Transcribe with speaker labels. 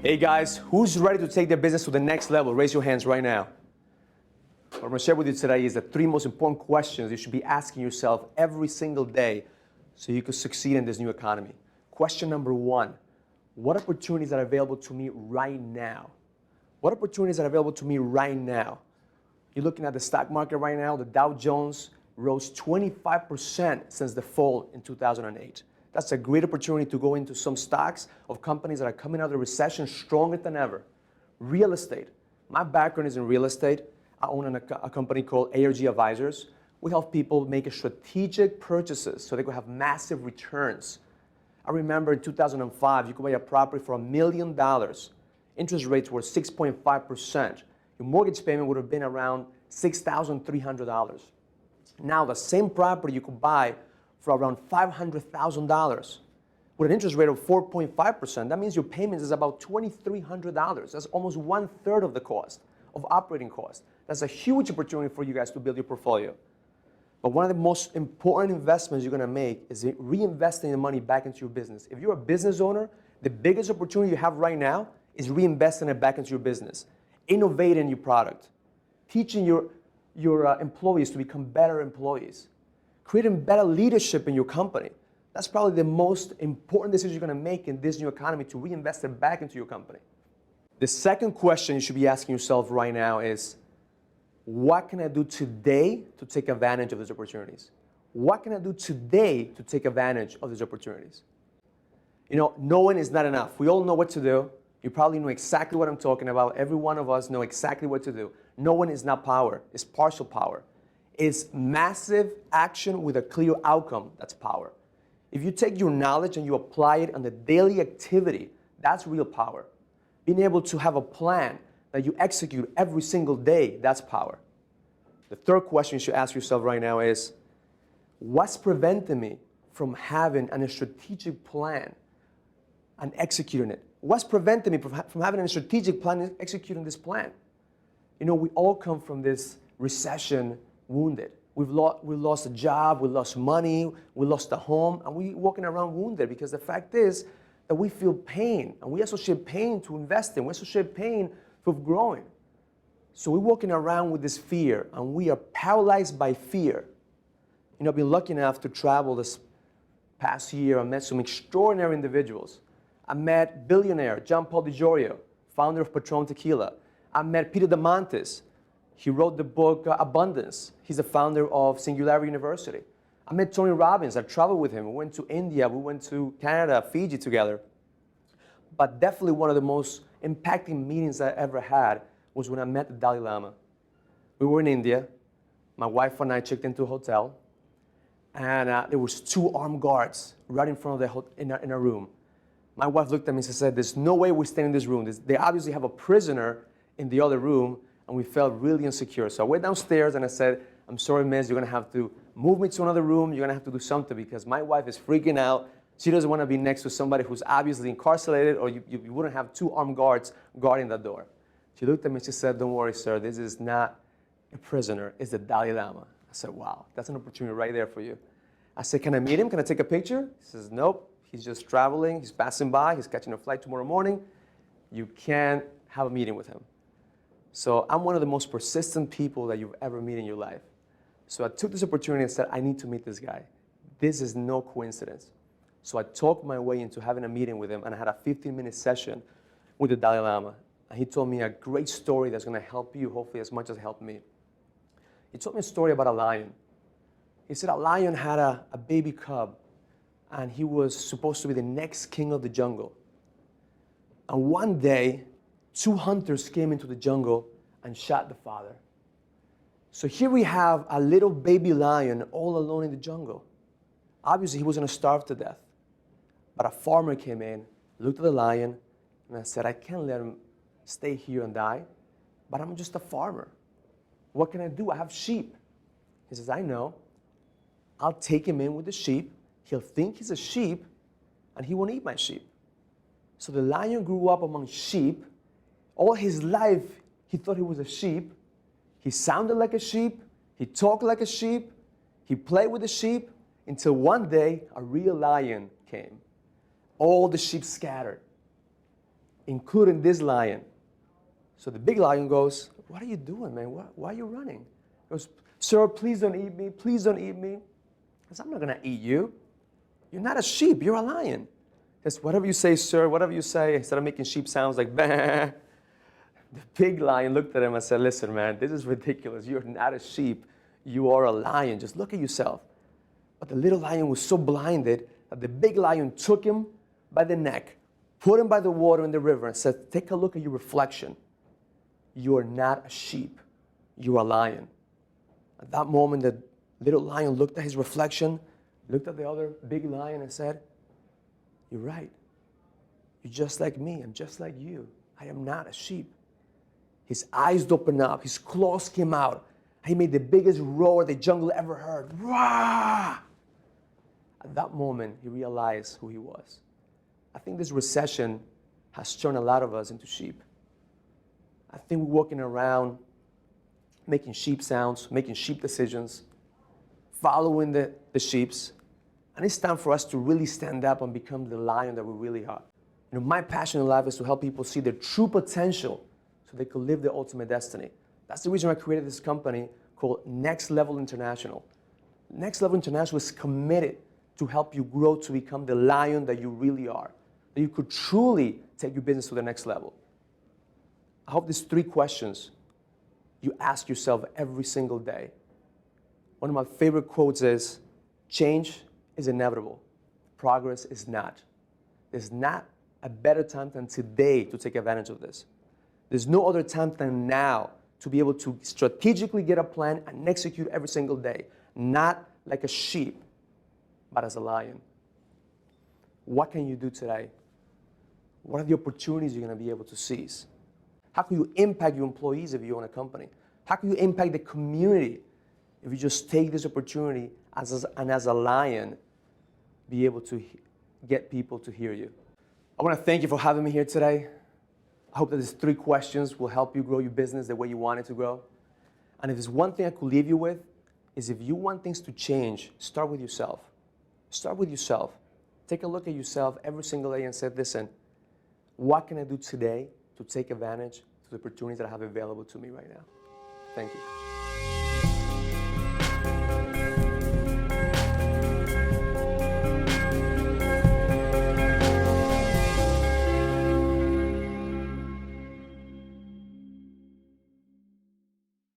Speaker 1: Hey guys, who's ready to take their business to the next level? Raise your hands right now. What I'm going to share with you today is the 3 most important questions you should be asking yourself every single day so you can succeed in this new economy. Question number 1, what opportunities are available to me right now? What opportunities are available to me right now? You're looking at the stock market right now, the Dow Jones rose 25% since the fall in 2008. That's a great opportunity to go into some stocks of companies that are coming out of the recession stronger than ever. Real estate. My background is in real estate. I own a company called ARG Advisors. We help people make strategic purchases so they could have massive returns. I remember in 2005, you could buy a property for $1 million. Interest rates were 6.5%. Your mortgage payment would have been around $6,300. Now the same property you could buy for around $500,000 with an interest rate of 4.5%. That means your payment is about $2,300. That's almost 1/3 of the cost of operating cost. That's a huge opportunity for you guys to build your portfolio. But one of the most important investments you're going to make is reinvesting the money back into your business. If you're a business owner, the biggest opportunity you have right now is reinvesting it back into your business, innovating your product, teaching your employees to become better employees, creating better leadership in your company. That's probably the most important decision you're going to make in this new economy, to reinvest it back into your company. The second question you should be asking yourself right now is, what can I do today to take advantage of these opportunities? What can I do today to take advantage of these opportunities? You know, knowing is not enough. We all know what to do. You probably know exactly what I'm talking about. Every one of us know exactly what to do. Knowing is not power. It's partial power. It's massive action with a clear outcome. That's power. If you take your knowledge and you apply it on the daily activity, that's real power. Being able to have a plan that you execute every single day, that's power. The third question you should ask yourself right now is, what's preventing me from having a strategic plan and executing it? What's preventing me from having a strategic plan and executing this plan? You know, we all come from this recession wounded. We lost a job, we lost money, we lost a home, and we're walking around wounded because the fact is that we feel pain, and we associate pain to investing. We associate pain with growing. So we're walking around with this fear, and we are paralyzed by fear. You know, I've been lucky enough to travel this past year. I met some extraordinary individuals. I met billionaire John Paul DiGiorio, founder of Patron Tequila. I met Peter Diamandis. He wrote the book Abundance. He's the founder of Singularity University. I met Tony Robbins. I traveled with him. We went to India. We went to Canada, Fiji together. But definitely one of the most impacting meetings I ever had was when I met the Dalai Lama. We were in India. My wife and I checked into a hotel. And there was 2 armed guards right in front of in a room. My wife looked at me and said, "There's no way we're staying in this room. They obviously have a prisoner in the other room." And we felt really insecure. So I went downstairs and I said, "I'm sorry, miss, you're going to have to move me to another room. You're going to have to do something because my wife is freaking out. She doesn't want to be next to somebody who's obviously incarcerated, or you wouldn't have 2 armed guards guarding the door." She looked at me and she said, "Don't worry, sir. This is not a prisoner. It's the Dalai Lama." I said, "Wow, that's an opportunity right there for you." I said, "Can I meet him? Can I take a picture?" He says, "Nope. He's just traveling. He's passing by. He's catching a flight tomorrow morning. You can't have a meeting with him." So I'm one of the most persistent people that you've ever met in your life. So I took this opportunity and said, I need to meet this guy. This is no coincidence. So I talked my way into having a meeting with him, and I had a 15-minute session with the Dalai Lama. And he told me a great story that's going to help you, hopefully, as much as it helped me. He told me a story about a lion. He said a lion had a baby cub, and he was supposed to be the next king of the jungle. And one day, 2 hunters came into the jungle and shot the father. So here we have a little baby lion all alone in the jungle. Obviously, he was going to starve to death. But a farmer came in, looked at the lion, and said, "I can't let him stay here and die, but I'm just a farmer. What can I do? I have sheep." He says, "I know. I'll take him in with the sheep. He'll think he's a sheep, and he won't eat my sheep." So the lion grew up among sheep. All his life, he thought he was a sheep. He sounded like a sheep. He talked like a sheep. He played with the sheep until one day a real lion came. All the sheep scattered. including this lion. So the big lion goes, what are you doing, man? Why are you running? He goes, sir, please don't eat me. Please don't eat me. He says, I'm not going to eat you. You're not a sheep. You're a lion. He says, whatever you say, sir, whatever you say, instead of making sheep sounds like, bah. The big lion looked at him and said, listen, man, this is ridiculous. You're not a sheep. You are a lion. Just look at yourself. But the little lion was so blinded that the big lion took him by the neck, put him by the water in the river, and said, take a look at your reflection. You are not a sheep. You are a lion. At that moment, the little lion looked at his reflection, looked at the other big lion and said, you're right. You're just like me. I'm just like you. I am not a sheep. His eyes opened up. His claws came out. He made the biggest roar the jungle ever heard. Rah! At that moment, he realized who he was. I think this recession has turned a lot of us into sheep. I think we're walking around making sheep sounds, making sheep decisions, following the sheeps. And it's time for us to really stand up and become the lion that we really are. You know, my passion in life is to help people see their true potential so they could live their ultimate destiny. That's the reason I created this company called Next Level International. Next Level International is committed to help you grow to become the lion that you really are, that you could truly take your business to the next level. I hope these 3 questions you ask yourself every single day. One of my favorite quotes is, change is inevitable. Progress is not. There's not a better time than today to take advantage of this. There's no other time than now to be able to strategically get a plan and execute every single day, not like a sheep, but as a lion. What can you do today? What are the opportunities you're going to be able to seize? How can you impact your employees if you own a company? How can you impact the community if you just take this opportunity as a lion, be able to get people to hear you? I want to thank you for having me here today. I hope that these 3 questions will help you grow your business the way you want it to grow. And if there's one thing I could leave you with, is if you want things to change, start with yourself. Start with yourself. Take a look at yourself every single day and say, listen, what can I do today to take advantage of the opportunities that I have available to me right now? Thank you.